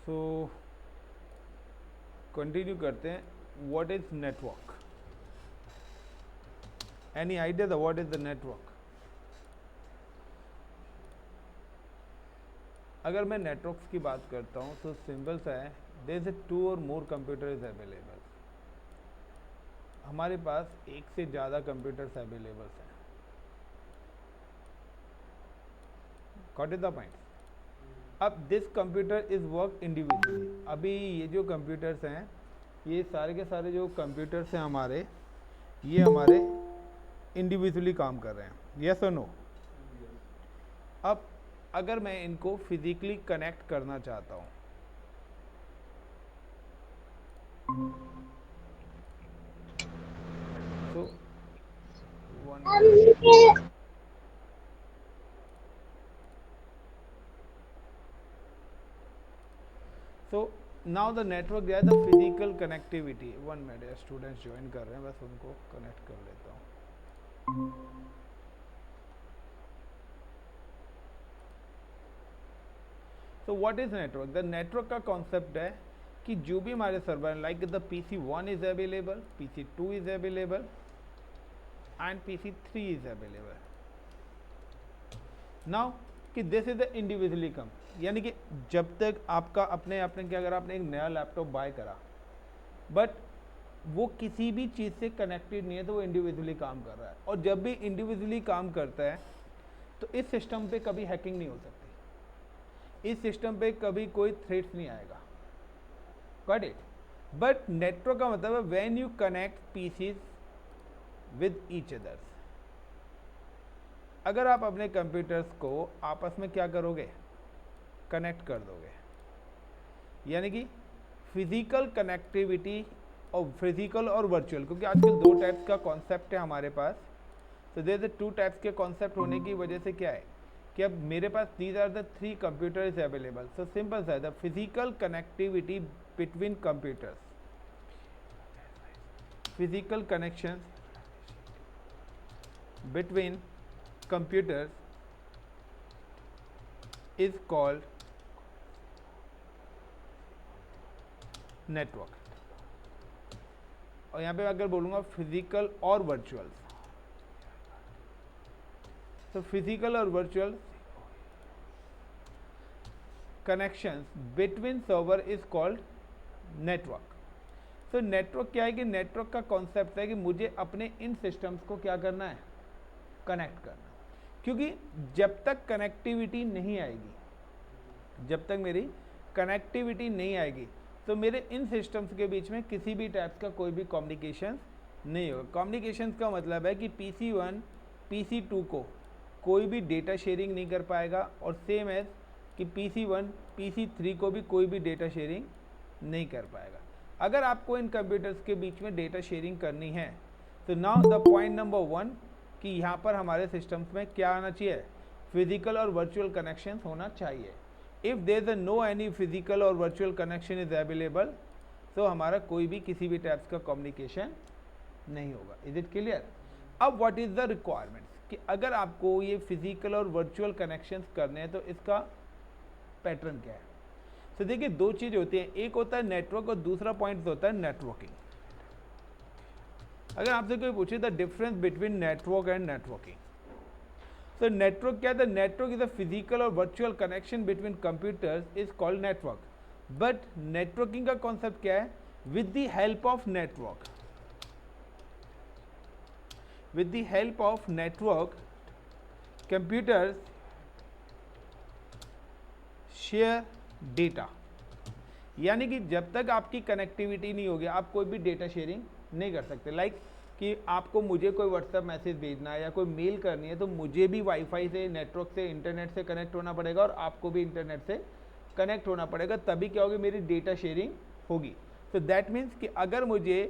So continue करते हैं. What is network? Any idea the what is the network? अगर मैं नेटवर्क्स की बात करता हूं तो सिंपल सा है. देयर इज 2 और मोर कंप्यूटर इज अवेलेबल. हमारे पास एक से ज़्यादा कंप्यूटर्स अवेलेबल हैं. Got it the point? अब this computer is work individually. अभी ये जो कंप्यूटर्स हैं, ये सारे के सारे जो कंप्यूटर्स हैं हमारे, ये हमारे इंडिविजुअली काम कर रहे हैं. यस और नो? अब अगर मैं इनको फिजिकली कनेक्ट करना चाहता हूं, तो सो नाउ द नेटवर्क दिया the physical connectivity. 1 minute, students join कर रहे हैं, बस उनको कनेक्ट कर लेता हूँ. तो what is network? The network का कॉन्सेप्ट है कि जो भी हमारे server like the PC1 is available, PC2 is available and PC3 is available. Now कि दिस इज द इंडिविजुअली कम, यानी कि जब तक आपका अपने क्या, अगर आपने एक नया लैपटॉप बाय करा बट वो किसी भी चीज़ से कनेक्टेड नहीं है तो वो इंडिविजुअली काम कर रहा है. और जब भी इंडिविजुअली काम करता है तो इस सिस्टम पे कभी हैकिंग नहीं हो सकती, इस सिस्टम पे कभी कोई थ्रेट्स नहीं आएगा. Got it? बट नेटवर्क का मतलब है when you connect PCs with each others. अगर आप अपने कंप्यूटर्स को आपस में क्या करोगे? कनेक्ट कर दोगे. यानी कि फिजिकल कनेक्टिविटी, और फिजिकल और वर्चुअल, क्योंकि आजकल 2 टाइप्स का कॉन्सेप्ट है हमारे पास. तो देयर इज 2 टाइप्स के कॉन्सेप्ट होने की वजह से क्या है कि अब मेरे पास these are the 3 computers available. So simple सा है, the physical connectivity between computers, physical connection between computers is called network. और यहाँ पे अगर बोलूँगा फिजिकल और वर्चुअल, तो फिजिकल और virtual connections between server is called network. तो नेटवर्क क्या है कि नेटवर्क का कॉन्सेप्ट है कि मुझे अपने इन सिस्टम्स को क्या करना है? कनेक्ट करना. क्योंकि जब तक कनेक्टिविटी नहीं आएगी, जब तक मेरी कनेक्टिविटी नहीं आएगी तो मेरे इन सिस्टम्स के बीच में किसी भी टाइप का कोई भी कम्युनिकेशन नहीं होगा. कम्युनिकेशन का मतलब है कि PC1 PC2 को कोई भी डेटा शेयरिंग नहीं कर पाएगा, और सेम एज कि PC1 PC3 को भी कोई भी डेटा शेयरिंग नहीं कर पाएगा. अगर आपको इन कंप्यूटर्स के बीच में डेटा शेयरिंग करनी है तो नाउ द पॉइंट नंबर 1 कि यहाँ पर हमारे सिस्टम्स में क्या आना चाहिए? फिजिकल और वर्चुअल कनेक्शन होना चाहिए. If there is no any physical और वर्चुअल कनेक्शन इज अवेलेबल, तो हमारा कोई भी किसी भी टाइप्स का कम्युनिकेशन नहीं होगा. Is it clear? अब व्हाट इज द रिक्वायरमेंट्स, कि अगर आपको ये फिजिकल और वर्चुअल कनेक्शंस करने हैं तो इसका पैटर्न क्या है? तो देखिए 2 चीज़ होती हैं, एक होता है नेटवर्क और दूसरा पॉइंट होता है नेटवर्किंग. अगर आपसे कोई पूछे the difference between network and networking, तो नेटवर्क क्या है? The network is a physical और virtual connection between computers is called network. But networking का कॉन्सेप्ट क्या है? With the help of network, with the help of network computers share data. यानी कि जब तक आपकी कनेक्टिविटी नहीं होगी आप कोई भी डेटा शेयरिंग नहीं कर सकते. लाइक कि आपको मुझे कोई व्हाट्सएप मैसेज भेजना है या कोई मेल करनी है तो मुझे भी वाईफाई से, नेटवर्क से, इंटरनेट से कनेक्ट होना पड़ेगा और आपको भी इंटरनेट से कनेक्ट होना पड़ेगा, तभी क्या होगी? मेरी डेटा शेयरिंग होगी. तो दैट मीन्स कि अगर मुझे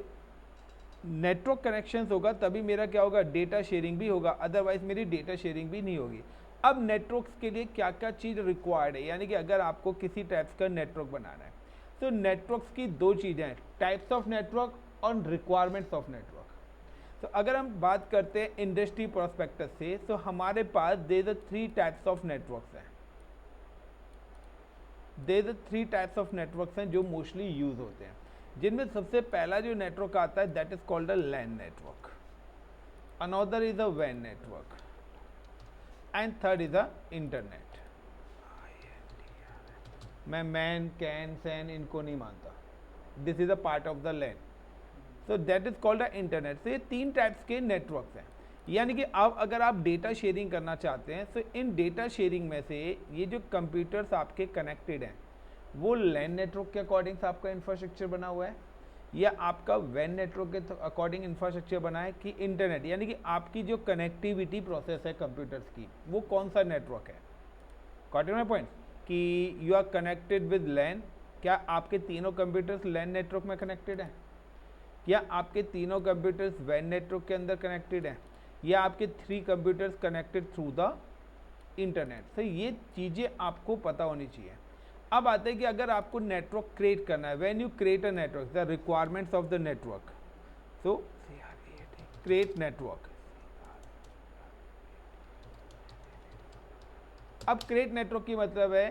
नेटवर्क कनेक्शंस होगा तभी मेरा क्या होगा? डेटा शेयरिंग भी होगा, अदरवाइज मेरी डेटा शेयरिंग भी नहीं होगी. अब नेटवर्क्स के लिए क्या क्या चीज़ रिक्वायर्ड है, यानी कि अगर आपको किसी टाइप्स का नेटवर्क बनाना है तो नेटवर्क्स की 2 चीज़ें हैं, टाइप्स ऑफ नेटवर्क और रिक्वायरमेंट्स ऑफ नेटवर्क. तो अगर हम बात करते हैं इंडस्ट्री प्रोस्पेक्टस से, तो हमारे पास there are 3 types of networks हैं. देयर 3 टाइप्स ऑफ नेटवर्क्स हैं जो मोस्टली यूज होते हैं, जिनमें सबसे पहला जो नेटवर्क आता है that is called a LAN network, another is a वैन network and third is a internet. मैं मैन कैन सैन इनको नहीं मानता, this is a part of the LAN, so that is called a internet. तो ये 3 types के networks हैं, यानी कि अब अगर आप डेटा शेयरिंग करना चाहते हैं तो इन डेटा शेयरिंग में से ये जो कंप्यूटर्स आपके कनेक्टेड हैं वो लैन नेटवर्क के अकॉर्डिंग आपका इंफ्रास्ट्रक्चर बना हुआ है या आपका वैन नेटवर्क के अकॉर्डिंग इंफ्रास्ट्रक्चर बना है कि इंटरनेट, यानी कि आपकी जो कनेक्टिविटी प्रोसेस है कंप्यूटर्स की वो कौन सा नेटवर्क है। गॉट माय पॉइंट कि यू आर कनेक्टेड विद लैन, क्या आपके तीनों कंप्यूटर्स लैन नेटवर्क में कनेक्टेड हैं, या आपके तीनों कंप्यूटर्स वैन नेटवर्क के अंदर कनेक्टेड हैं, या आपके 3 computers connected through the internet. तो ये चीज़ें आपको पता होनी चाहिए। अब आते हैं कि अगर आपको नेटवर्क क्रिएट करना है, when you create a network the requirements of the network, so create network. अब क्रिएट नेटवर्क की मतलब है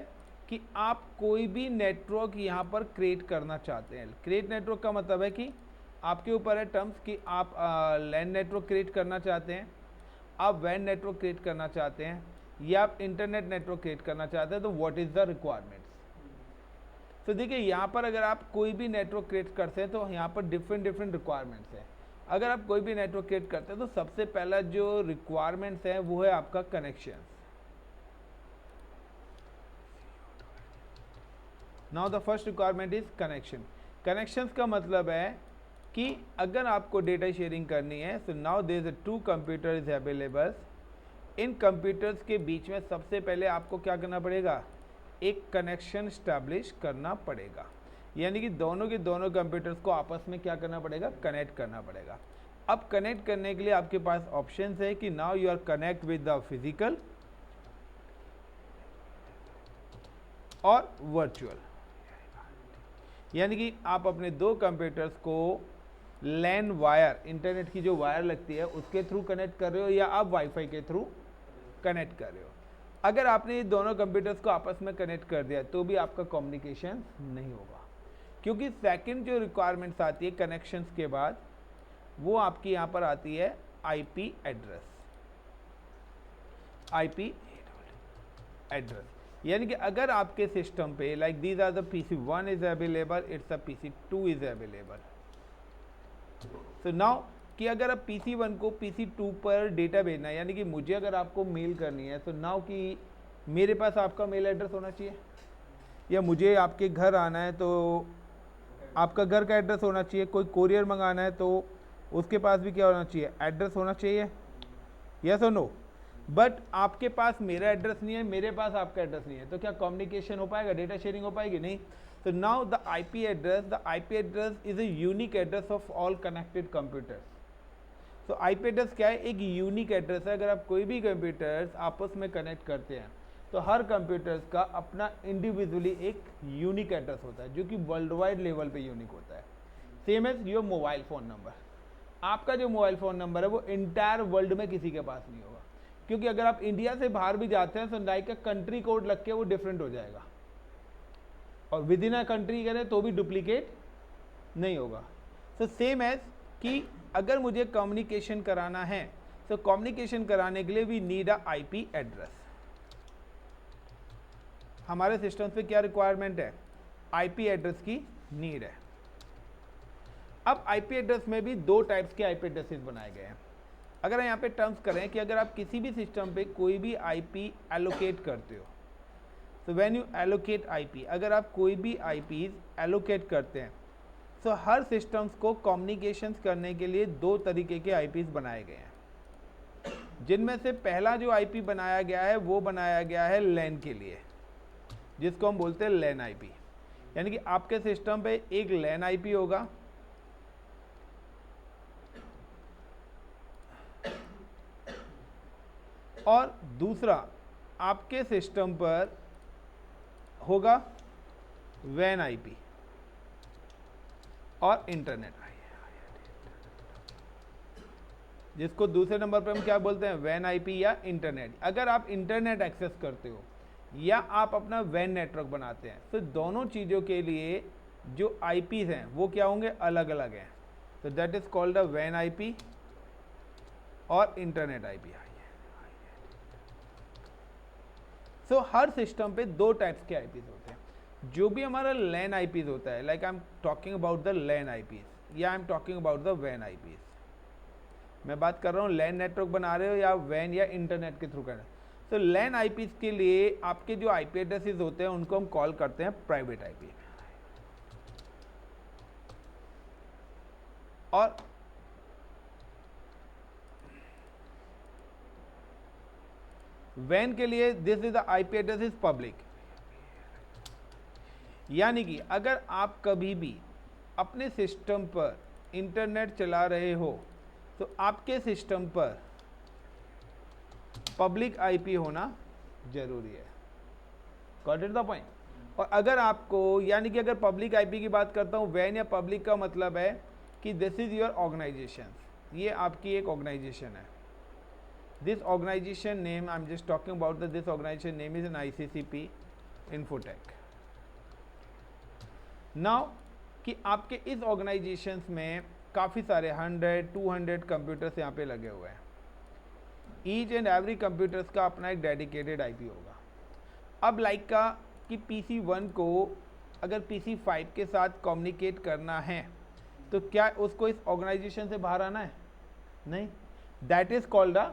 कि आप कोई भी नेटवर्क यहाँ पर क्रिएट करना चाहते हैं। क्रिएट नेटवर्क का मतलब है कि आपके ऊपर है टर्म्स कि आप लैन नेटवर्क क्रिएट करना चाहते हैं, आप वैन नेटवर्क क्रिएट करना चाहते हैं, या आप इंटरनेट नेटवर्क क्रिएट करना चाहते हैं, तो व्हाट इज़ द रिक्वायरमेंट्स। तो देखिए यहाँ पर अगर आप कोई भी नेटवर्क क्रिएट करते हैं तो यहाँ पर डिफरेंट रिक्वायरमेंट्स हैं। अगर आप कोई भी नेटवर्क क्रिएट करते हैं तो सबसे पहला जो रिक्वायरमेंट्स है वो है आपका connection. Now the first requirement is connection. Connections का मतलब है कि अगर आपको डेटा शेयरिंग करनी है तो now there is 2 computers available. इन कंप्यूटर्स के बीच में सबसे पहले आपको क्या करना पड़ेगा, एक कनेक्शन स्टैब्लिश करना पड़ेगा, यानी कि दोनों के दोनों कंप्यूटर्स को आपस में क्या करना पड़ेगा, कनेक्ट करना पड़ेगा। अब कनेक्ट करने के लिए आपके पास ऑप्शंस है कि now you are connect with the physical और वर्चुअल, यानी कि आप अपने 2 कंप्यूटर्स को लैन वायर, इंटरनेट की जो वायर लगती है उसके थ्रू कनेक्ट कर रहे हो या आप वाईफाई के थ्रू कनेक्ट कर रहे हो। अगर आपने ये दोनों कंप्यूटर्स को आपस में कनेक्ट कर दिया तो भी आपका कम्युनिकेशन नहीं होगा, क्योंकि सेकंड जो रिक्वायरमेंट्स आती है कनेक्शंस के बाद वो आपकी यहाँ पर आती है आईपी एड्रेस। आईपी एड्रेस यानी कि अगर आपके सिस्टम पे like these are the PC1 is available, it's a PC2 is available. So now कि अगर आप PC1 को PC2 पर डेटा भेजना है, यानी कि मुझे अगर आपको मेल करनी है तो नाउ कि मेरे पास आपका मेल एड्रेस होना चाहिए, या मुझे आपके घर आना है तो आपका घर का एड्रेस होना चाहिए, कोई कोरियर मंगाना है तो उसके पास भी क्या होना चाहिए, एड्रेस होना चाहिए, यस और नो। बट आपके पास मेरा एड्रेस नहीं है, मेरे पास आपका एड्रेस नहीं है, तो क्या कम्युनिकेशन हो पाएगा, डेटा शेयरिंग हो पाएगी, नहीं। So now the IP address is a unique address of all connected computers. So IP address क्या है, एक यूनिक एड्रेस है। अगर आप कोई भी कंप्यूटर्स आपस में कनेक्ट करते हैं तो हर कंप्यूटर्स का अपना इंडिविजुअली एक यूनिक एड्रेस होता है जो कि वर्ल्ड वाइड लेवल पे यूनिक होता है। Same as your mobile phone number, आपका जो मोबाइल फ़ोन नंबर है वो इंटायर वर्ल्ड में किसी के पास नहीं होगा, क्योंकि अगर आप इंडिया से बाहर भी जाते हैं तो लाइक का कंट्री कोड लग के वो डिफरेंट हो जाएगा, और विद इन अ कंट्री करें तो भी डुप्लीकेट नहीं होगा। तो सेम एज कि अगर मुझे कम्युनिकेशन कराना है तो कम्युनिकेशन कराने के लिए we need a IP address. हमारे सिस्टम पे क्या रिक्वायरमेंट है, आईपी एड्रेस की नीड है। अब आईपी एड्रेस में भी 2 टाइप्स के आईपी एड्रेसेस बनाए गए हैं। अगर यहाँ पे टर्म्स करें कि अगर आप किसी भी सिस्टम पे कोई भी आईपी एलोकेट करते हो, तो व्हेन यू एलोकेट आईपी, अगर आप कोई भी आईपीज एलोकेट करते हैं तो हर सिस्टम्स को कम्युनिकेशंस करने के लिए 2 तरीके के आईपीज बनाए गए हैं, जिनमें से पहला जो आईपी बनाया गया है वो बनाया गया है लैन के लिए, जिसको हम बोलते हैं लैन आईपी। यानी कि आपके सिस्टम पे एक लैन आईपी होगा और दूसरा आपके सिस्टम पर होगा वैन आईपी और इंटरनेट, जिसको दूसरे नंबर पर हम क्या बोलते हैं, वैन आईपी या इंटरनेट। अगर आप इंटरनेट एक्सेस करते हो या आप अपना वैन नेटवर्क बनाते हैं, तो दोनों चीज़ों के लिए जो आईपीज हैं वो क्या होंगे, अलग अलग हैं। तो दैट इज कॉल्ड अ वैन आईपी और इंटरनेट आईपी। सो हर सिस्टम पे दो टाइप्स के आईपीज होते हैं। जो भी हमारा लैन आईपीज होता है, like I am talking about the LAN IPs या I am talking about the वैन आईपीज। मैं बात कर रहा हूँ लैन नेटवर्क बना रहे हो या वैन या इंटरनेट के थ्रू कर रहे हो। तो लैन आईपीज के लिए आपके जो आईपी एड्रेसेस होते हैं उनको हम कॉल करते हैं प्राइवेट आईपी। और वैन के लिए this is the IP address is public. यानी कि अगर आप कभी भी अपने सिस्टम पर इंटरनेट चला रहे हो तो आपके सिस्टम पर पब्लिक आईपी होना जरूरी है। Got it the point. और अगर आपको, यानी कि अगर पब्लिक आईपी की बात करता हूँ, वैन या पब्लिक का मतलब है कि दिस इज योर ऑर्गेनाइजेशन, ये आपकी एक ऑर्गेनाइजेशन है। This organization name, I am just talking about this organization name is an ICCP Infotech. Now कि आपके इस ऑर्गेनाइजेशन में काफ़ी सारे 100-200 कंप्यूटर्स यहाँ पे लगे हुए हैं। ईच एंड एवरी कंप्यूटर्स का अपना एक डेडिकेटेड आईपी होगा। अब लाइक का कि PC1 को अगर PC5 के साथ कम्युनिकेट करना है तो क्या उसको इस ऑर्गेनाइजेशन से बाहर आना है? नहीं। That is called a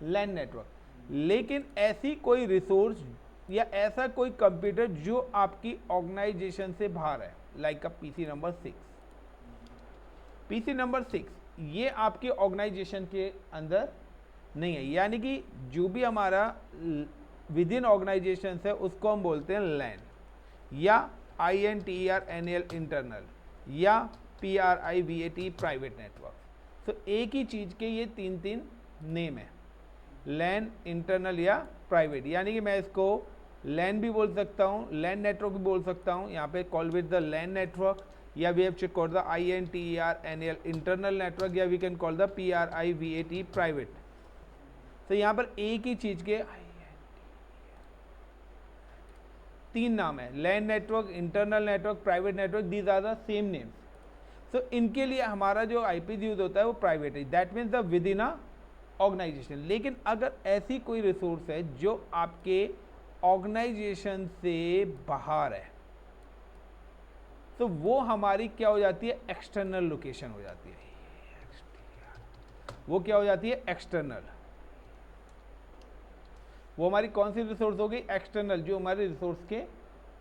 LAN network. लेकिन ऐसी कोई रिसोर्स या ऐसा कोई कंप्यूटर जो आपकी ऑर्गेनाइजेशन से बाहर है, लाइक का PC नंबर 6, PC नंबर 6 ये आपके ऑर्गेनाइजेशन के अंदर नहीं है। यानी कि जो भी हमारा विद इन ऑर्गेनाइजेशन है उसको हम बोलते हैं लैन, या INTERNAL इंटरनल, या PRIVAT प्राइवेट नेटवर्क। तो एक ही चीज़ के ये तीन नेम है, लैन, इंटरनल या प्राइवेट। यानी कि मैं इसको लैन भी बोल सकता हूँ, लैन नेटवर्क भी बोल सकता हूँ, यहाँ पे call with the LAN network, या we have to call the INTERNAL internal network, या we can call the PRIVAT private. तो यहाँ पर एक ही चीज़ के तीन नाम है, LAN network, internal network, private network, these are the same names. तो इनके लिए हमारा जो आईपी यूज होता है वो प्राइवेट है, that means the within a organization. लेकिन अगर ऐसी कोई रिसोर्स है जो आपके ऑर्गेनाइजेशन से बाहर है तो वो हमारी क्या हो जाती है, एक्सटर्नल लोकेशन हो जाती है। वो क्या हो जाती है, एक्सटर्नल। वो हमारी कौन सी रिसोर्स होगी, एक्सटर्नल, जो हमारे रिसोर्स के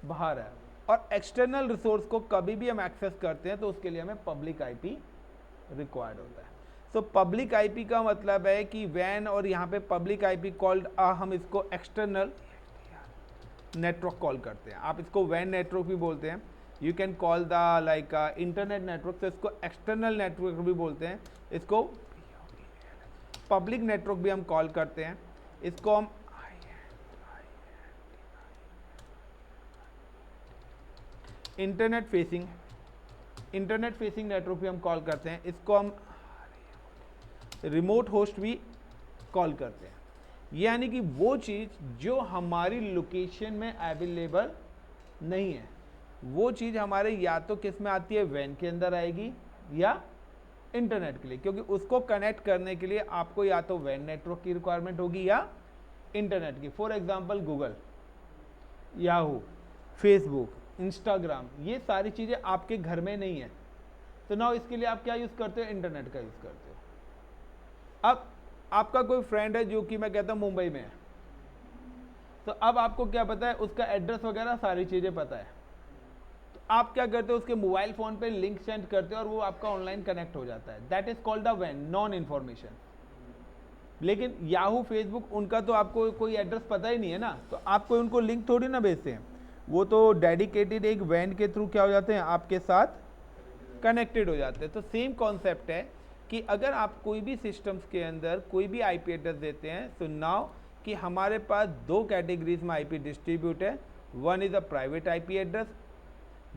बाहर है। और एक्सटर्नल रिसोर्स को कभी भी हम एक्सेस करते हैं तो उसके लिए हमें पब्लिक आईपी रिक्वायर्ड होता है। सो पब्लिक आईपी का मतलब है कि वैन, और यहाँ पे पब्लिक आईपी कॉल्ड, हम इसको एक्सटर्नल नेटवर्क कॉल करते हैं। आप इसको वैन नेटवर्क भी बोलते हैं, you can call the like internet network, तो इसको एक्सटर्नल नेटवर्क भी बोलते हैं, इसको पब्लिक नेटवर्क भी हम कॉल करते हैं। इसको हम इंटरनेट फेसिंग नेटवर्क भी हम कॉल करते हैं, इसको हम रिमोट होस्ट भी कॉल करते हैं। यानी कि वो चीज़ जो हमारी लोकेशन में अवेलेबल नहीं है, वो चीज़ हमारे या तो किस में आती है, वैन के अंदर आएगी, या इंटरनेट के लिए, क्योंकि उसको कनेक्ट करने के लिए आपको या तो वैन नेटवर्क की रिक्वायरमेंट होगी या इंटरनेट की। For example Google, Yahoo, Facebook, Instagram, ये सारी चीज़ें आपके घर में नहीं है, तो ना इसके लिए आप क्या यूज़ करते हो, इंटरनेट का यूज़ करते हो। अब आपका कोई फ्रेंड है जो कि मैं कहता हूँ मुंबई में है, तो अब आपको क्या पता है, उसका एड्रेस वगैरह सारी चीज़ें पता है, तो आप क्या करते हो, उसके मोबाइल फ़ोन पे लिंक सेंड करते हो और वो आपका ऑनलाइन कनेक्ट हो जाता है। दैट इज़ कॉल्ड द वैन, नॉन इन्फॉर्मेशन। लेकिन याहू, फेसबुक, उनका तो आपको कोई एड्रेस पता ही नहीं है ना, तो आप कोई उनको लिंक थोड़ी ना भेजते हैं, वो तो डेडिकेटेड एक वैन के थ्रू क्या हो जाते हैं, आपके साथ कनेक्टेड हो जाते हैं। तो सेम कॉन्सेप्ट है कि अगर आप कोई भी सिस्टम्स के अंदर कोई भी आईपी एड्रेस देते हैं, तो नाउ कि हमारे पास दो कैटेगरीज में आईपी डिस्ट्रीब्यूट है। One is a private IP address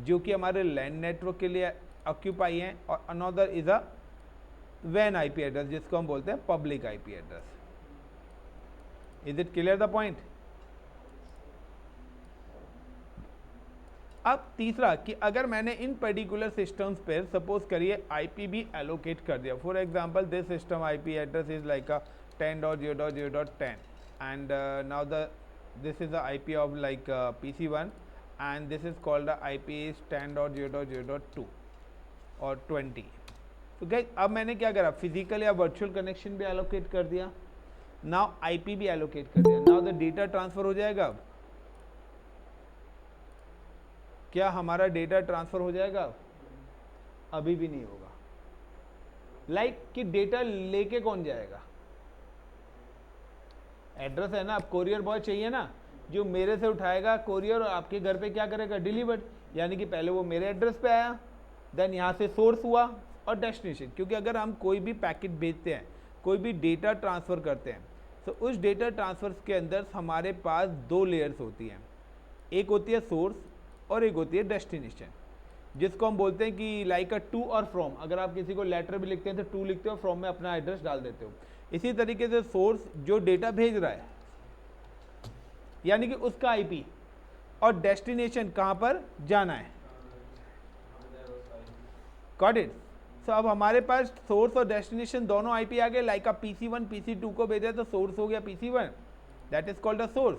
जो कि हमारे लैन नेटवर्क के लिए ऑक्यूपाई हैं, और अनदर इज़ अ वैन आईपी एड्रेस जिसको हम बोलते हैं public IP address. Is it clear the point? अब तीसरा कि अगर मैंने इन पर्टिकुलर सिस्टम्स पे सपोज करिए आईपी भी एलोकेट कर दिया, for example this system IP address is like a 10.0.0.10 and now this is the IP of like PC1 and this is called the IP is 10.0.0.2 और 20. तो गाइस अब मैंने क्या करा, फिजिकल या वर्चुअल कनेक्शन भी एलोकेट कर दिया, नाउ आईपी भी एलोकेट कर दिया, नाउ द डेटा ट्रांसफर हो जाएगा। अब क्या हमारा डेटा ट्रांसफर हो जाएगा? अभी भी नहीं होगा। लाइक कि डेटा लेके कौन जाएगा? एड्रेस है ना, अब कोरियर बॉय चाहिए ना, जो मेरे से उठाएगा कोरियर और आपके घर पे क्या करेगा, डिलीवर्ड। यानी कि पहले वो मेरे एड्रेस पे आया, देन यहाँ से सोर्स हुआ और डेस्टिनेशन। क्योंकि अगर हम कोई भी पैकेट भेजते हैं, कोई भी डेटा ट्रांसफ़र करते हैं, तो उस डेटा ट्रांसफर के अंदर हमारे पास दो लेयर्स होती हैं, एक होती है सोर्स और एक होती है डेस्टिनेशन, जिसको हम बोलते हैं कि लाइक अ टू और फ्रॉम। अगर आप किसी को लेटर भी लिखते हैं तो टू लिखते हो, फ्रॉम में अपना एड्रेस डाल देते हो। इसी तरीके से सोर्स जो डेटा भेज रहा है यानी कि उसका आईपी, और डेस्टिनेशन कहाँ पर जाना है, गॉट इट। सो अब हमारे पास सोर्स और डेस्टिनेशन दोनों आईपी आ गए। लाइक आप PC1 PC2 को भेजा तो सोर्स हो गया PC1, that is called a source,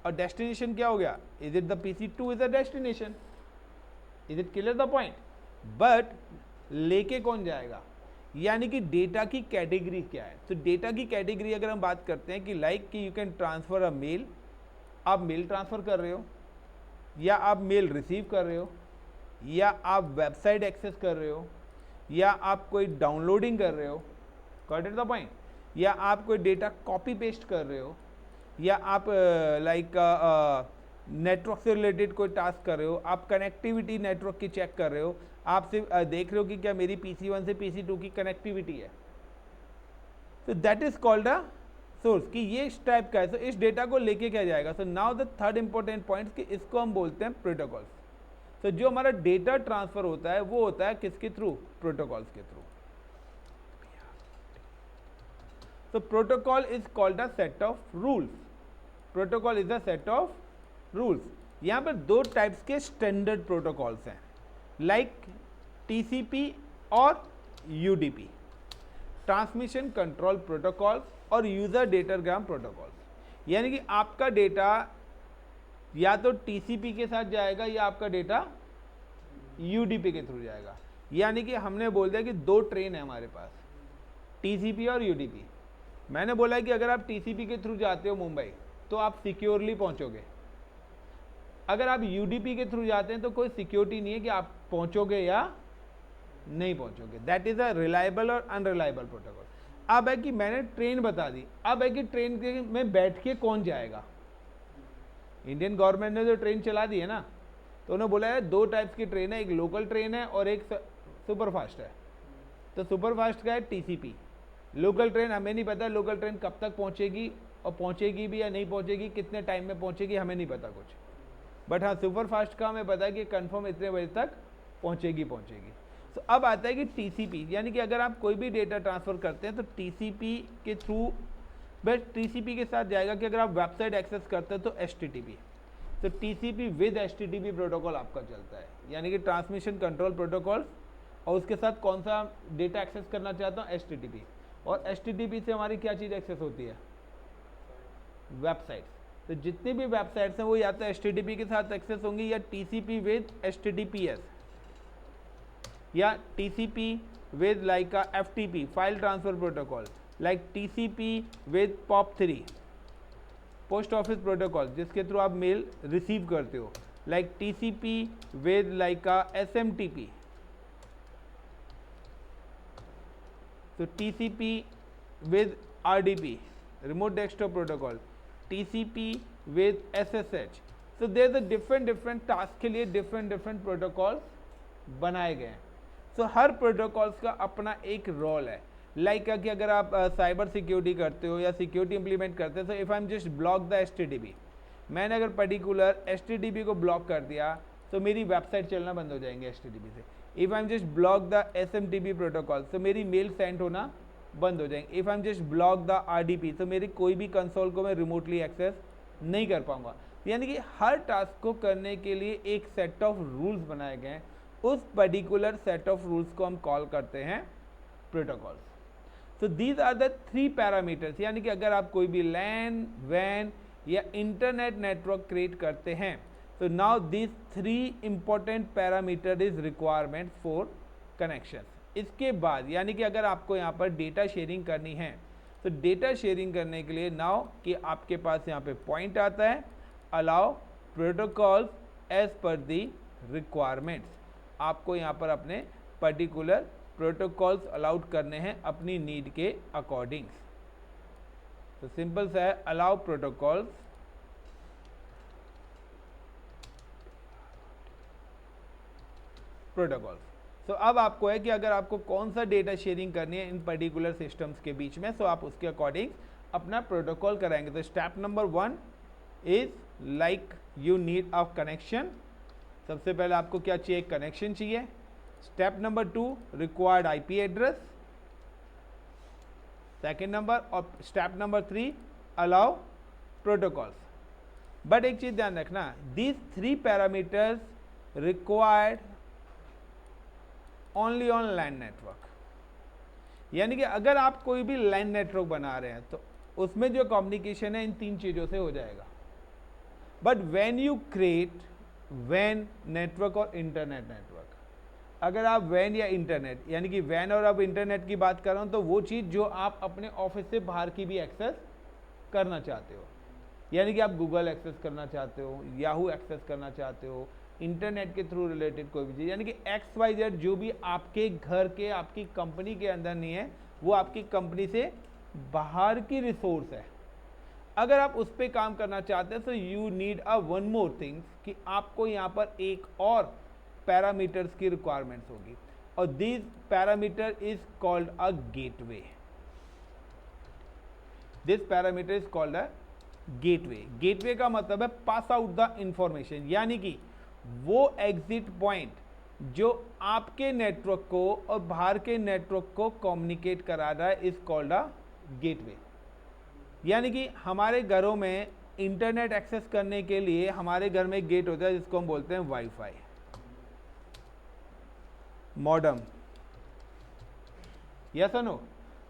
और डेस्टिनेशन क्या हो गया, is it the PC2 is the destination, is it clear the point. But लेके कौन जाएगा, यानी कि डेटा की कैटेगरी क्या है। तो डेटा की कैटेगरी अगर हम बात करते हैं कि लाइक कि you can transfer a mail, आप मेल ट्रांसफर कर रहे हो, या आप मेल रिसीव कर रहे हो, या आप वेबसाइट एक्सेस कर रहे हो, या आप कोई डाउनलोडिंग कर रहे हो, गॉट इट द पॉइंट, या आप कोई डेटा कॉपी पेस्ट कर रहे हो, या आप लाइक नेटवर्क से रिलेटेड कोई टास्क कर रहे हो, आप कनेक्टिविटी नेटवर्क की चेक कर रहे हो, आप सिर्फ देख रहे हो कि क्या मेरी PC1 से PC2 की कनेक्टिविटी है, तो that is called a source, कि ये इस टाइप का है। तो इस डेटा को लेके क्या जाएगा। So now the third important point कि इसको हम बोलते हैं प्रोटोकॉल्स। तो जो हमारा डेटा ट्रांसफर होता है वो होता है किसके थ्रू, प्रोटोकॉल्स के थ्रू। तो protocol is called a set of rules, protocol is a set of rules. यहाँ पर दो टाइप्स के स्टैंडर्ड प्रोटोकॉल्स हैं, लाइक TCP और UDP, ट्रांसमिशन कंट्रोल प्रोटोकॉल और यूजर डेटाग्राम प्रोटोकॉल। यानी कि आपका डेटा या तो TCP के साथ जाएगा या आपका डेटा UDP के थ्रू जाएगा। यानी कि हमने बोल दिया कि दो ट्रेन है हमारे पास, TCP और UDP। मैंने बोला कि अगर आप TCP के थ्रू जाते हो मुंबई तो आप सिक्योरली पहुंचोगे, अगर आप UDP के थ्रू जाते हैं तो कोई सिक्योरिटी नहीं है कि आप पहुंचोगे या नहीं पहुंचोगे। दैट इज अ रिलायबल और अनरिलायबल प्रोटोकॉल। अब है कि मैंने ट्रेन बता दी, अब है कि ट्रेन में बैठ के कौन जाएगा। इंडियन गवर्नमेंट ने जो ट्रेन चला दी है ना, तो उन्होंने बोला है दो टाइप्स की ट्रेन है, एक लोकल ट्रेन है और एक सुपर फास्ट है। तो सुपर फास्ट का है TCP, लोकल ट्रेन हमें नहीं पता लोकल ट्रेन कब तक पहुंचेगी, और पहुंचेगी भी या नहीं पहुंचेगी, कितने टाइम में पहुंचेगी हमें नहीं पता कुछ। बट हाँ सुपर फास्ट का हमें पता है कि कंफर्म इतने बजे तक पहुंचेगी। तो अब आता है कि TCP, यानी कि अगर आप कोई भी डेटा ट्रांसफर करते हैं तो TCP के थ्रू, बस TCP के साथ जाएगा कि अगर आप वेबसाइट एक्सेस करते हैं तो HTTP। तो TCP विद HTTP प्रोटोकॉल आपका चलता है, यानी कि ट्रांसमिशन कंट्रोल प्रोटोकॉल, और उसके साथ कौन सा डेटा एक्सेस करना चाहता हूँ, HTTP। और HTTP से हमारी क्या चीज़ एक्सेस होती है, वेबसाइट। तो जितनी भी वेबसाइट्स हैं वो या तो HTTP के साथ एक्सेस होंगी या TCP विद HTTPS, या TCP with like a FTP file transfer protocol, like TCP with POP3 post office protocol जिसके थ्रू आप मेल रिसीव करते हो, like TCP with like a SMTP। तो TCP with RDP remote desktop protocol, TCP with SSH। तो there is different task के लिए different protocols बनाए गए हैं। तो हर प्रोटोकॉल्स का अपना एक रोल है। लाइक कि अगर आप साइबर सिक्योरिटी करते हो या सिक्योरिटी इंप्लीमेंट करते हो, तो if I am just block the HTTP, मैंने अगर पर्टिकुलर HTTP को ब्लॉक कर दिया तो मेरी वेबसाइट चलना बंद हो जाएंगे HTTP से। If I am just block the SMTP protocol तो मेरी मेल सेंड होना बंद हो जाएंगे। If I am just block the RDP तो मेरी कोई भी कंसोल को मैं रिमोटली एक्सेस नहीं कर पाऊंगा। यानी कि हर टास्क को करने के लिए एक सेट ऑफ रूल्स बनाए गए हैं, उस पर्टिकुलर सेट ऑफ रूल्स को हम कॉल करते हैं प्रोटोकॉल्स। तो दीज आर द 3 पैरामीटर्स, यानी कि अगर आप कोई भी लैन, वैन या इंटरनेट नेटवर्क क्रिएट करते हैं, तो now this 3 important parameter is requirement for connection. इसके बाद यानी कि अगर आपको यहाँ पर डेटा शेयरिंग करनी है, तो डेटा शेयरिंग करने के लिए नाउ कि आपके पास यहाँ पे पॉइंट आता है अलाउ प्रोटोकॉल्स एज पर दी रिक्वायरमेंट्स। आपको यहाँ पर अपने पर्टिकुलर प्रोटोकॉल्स अलाउड करने हैं अपनी नीड के अकॉर्डिंग। तो सिंपल सा है, अलाउ प्रोटोकॉल्स तो अब आपको है कि अगर आपको कौन सा डेटा शेयरिंग करनी है इन पर्टिकुलर सिस्टम्स के बीच में, सो आप उसके अकॉर्डिंग अपना प्रोटोकॉल कराएंगे। तो step number 1 is like you need a connection. सबसे पहले आपको क्या चाहिए, कनेक्शन चाहिए। Step number 2 required IP address. Second number, और step number 3 allow protocols. But एक चीज ध्यान रखना, these 3 parameters required only on LAN network. यानी कि अगर आप कोई भी लैन नेटवर्क बना रहे हैं तो उसमें जो कम्युनिकेशन है इन 3 चीजों से हो जाएगा। बट व्हेन यू क्रिएट वैन नेटवर्क और इंटरनेट नेटवर्क, अगर आप वैन या इंटरनेट, यानी कि वैन और अब इंटरनेट की बात कर रहा हूं, तो वो चीज़ जो आप अपने ऑफिस से बाहर की भी एक्सेस करना चाहते हो, यानी कि आप गूगल एक्सेस करना चाहते हो, याहू एक्सेस करना चाहते हो, इंटरनेट के थ्रू रिलेटेड कोई भी चीज़, यानी कि XYZ जो भी आपके घर के, आपकी कंपनी के अंदर नहीं है, वो आपकी कंपनी से बाहर की रिसोर्स है। अगर आप उस पर काम करना चाहते हैं तो you need a one more things, कि आपको यहाँ पर एक और पैरामीटर्स की रिक्वायरमेंट्स होगी, और this parameter is called a gateway. This parameter is called a gateway. Gateway का मतलब है पास आउट द इंफॉर्मेशन, यानी कि वो एग्जिट पॉइंट जो आपके नेटवर्क को और बाहर के नेटवर्क को कम्युनिकेट करा रहा है, इज कॉल्ड अ गेटवे। यानी कि हमारे घरों में इंटरनेट एक्सेस करने के लिए हमारे घर में एक गेट होता है जिसको हम बोलते हैं वाईफाई, मॉडेम, यस और नो।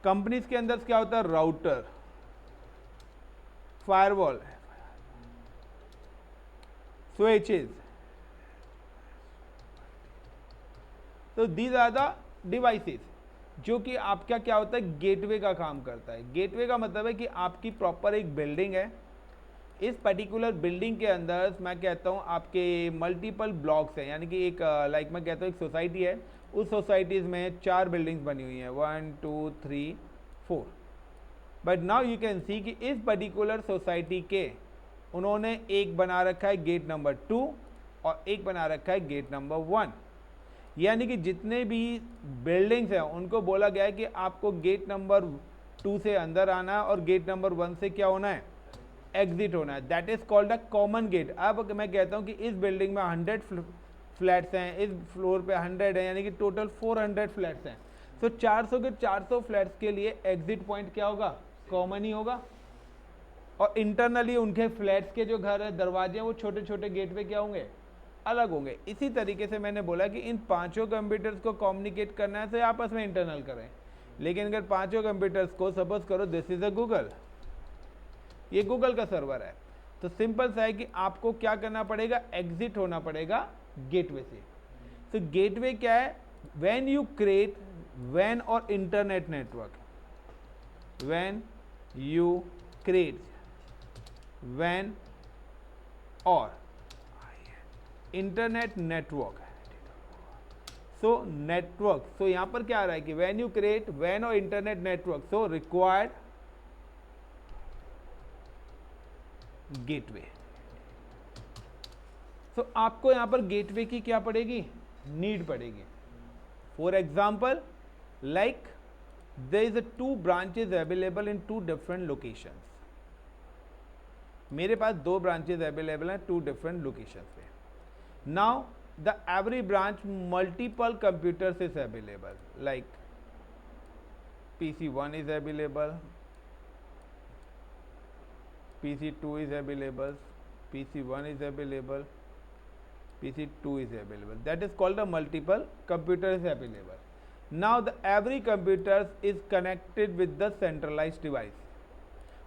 कंपनीज के अंदर क्या होता है, राउटर, फायरवॉल, स्विचेस। तो दीज आर द डिवाइसेस जो कि आपका क्या होता है, गेटवे का काम करता है। गेटवे का मतलब है कि आपकी प्रॉपर एक बिल्डिंग है, इस पर्टिकुलर बिल्डिंग के अंदर मैं कहता हूँ आपके मल्टीपल ब्लॉक्स हैं, यानी कि एक लाइक मैं कहता हूँ एक सोसाइटी है, उस सोसाइटीज़ में 4 बिल्डिंग्स बनी हुई हैं, 1 2 3 4। But now you can see कि इस पर्टिकुलर सोसाइटी के उन्होंने एक बना रखा है गेट नंबर 2 और एक बना रखा है गेट नंबर 1। यानी कि जितने भी बिल्डिंग्स हैं उनको बोला गया है कि आपको गेट नंबर 2 से अंदर आना है और गेट नंबर 1 से क्या होना है, एग्जिट होना है। That is called a common gate. अब मैं कहता हूं कि इस बिल्डिंग में 100 फ्लैट्स हैं, इस फ्लोर पे 100 है, यानी कि टोटल 400 फ्लैट्स हैं। तो 400 के 400 फ्लैट्स के लिए एग्जिट पॉइंट क्या होगा, कॉमन ही होगा। और इंटरनली उनके फ्लैट्स के जो घर है, दरवाजे हैं, वो छोटे छोटे गेट पे क्या होंगे, अलग होंगे। इसी तरीके से मैंने बोला कि इन 5 कंप्यूटर्स को कम्युनिकेट करना है तो आपस में इंटरनल करें। लेकिन अगर 5 कंप्यूटर्स को सपोज करो दिस इज अ गूगल, ये गूगल का सर्वर है, तो सिंपल सा है कि आपको क्या करना पड़ेगा, एग्जिट होना पड़ेगा गेटवे से। तो गेटवे क्या है, व्हेन यू क्रिएट वैन और internet network, when you create वैन और internet network, so network, so यहां पर क्या आ रहा है कि व्हेन यू क्रिएट वैन और internet network, so required gateway. So आपको यहां पर गेटवे की क्या पड़ेगी, नीड पड़ेगी। For example like there is 2 branches available in 2 different locations. मेरे पास 2 ब्रांचेज अवेलेबल हैं 2 डिफरेंट लोकेशंस पे। Now the every branch multiple computers is available, like PC1 is available, PC2 is available, PC1 is available, PC2 is available. That is called a multiple computer is available. Now the every computer is connected with the centralized device.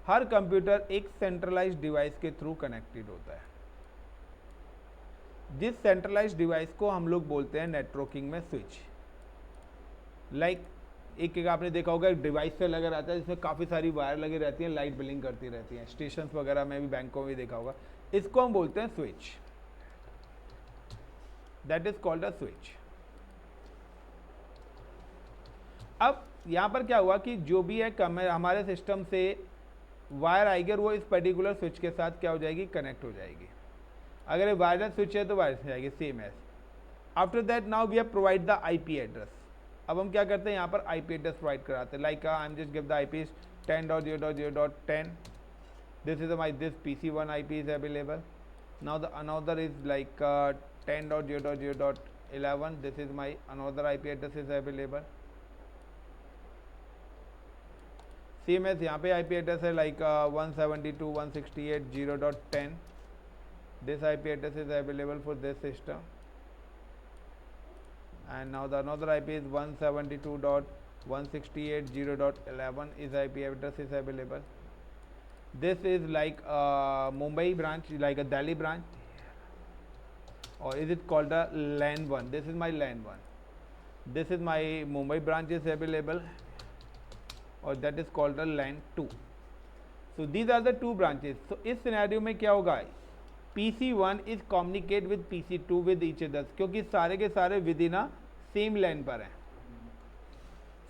Her computer एक centralised device के through connected होता है. जिस centralised device को हम लोग बोलते हैं नेटवर्किंग में स्विच. लाइक एक आपने देखा होगा एक डिवाइस से लगा रहता है जिसमें काफ़ी सारी वायर लगी रहती हैं, लाइट बिलिंग करती रहती हैं. स्टेशन वगैरह में भी, बैंकों में भी देखा होगा. इसको हम बोलते हैं switch. That is called a switch. अब यहाँ पर क्या हुआ कि जो भी है हमारे सिस्टम से वायर आएगी और वो इस पर्टिकुलर स्विच के साथ क्या हो जाएगी, कनेक्ट हो जाएगी. अगर ये वायरलेस स्विच है तो वायरलेस जाएगी same as. After that now we have provide the IP address. अब हम क्या करते हैं, यहाँ पर आईपी एड्रेस प्रोवाइड कराते हैं. Like I am just give the IP 10.0.0.10. This is my this PC1 IP is available. Now the another is like 10.0.0.11. This is my another IP address is available. Same as यहाँ पे IP address है like 172.168.0.10. This IP address is available for this system. And now the another IP is 172.168.0.11 is IP address is available. This is like Mumbai branch, like a Delhi branch, or is it called a LAN 1? This is my LAN 1. This is my Mumbai branch is available, or that is called a LAN 2. So these are the two branches. So इस scenario में क्या होगा, PC1 is communicate with PC2 with each other, क्योंकि सारे के सारे with in same line पर हैं.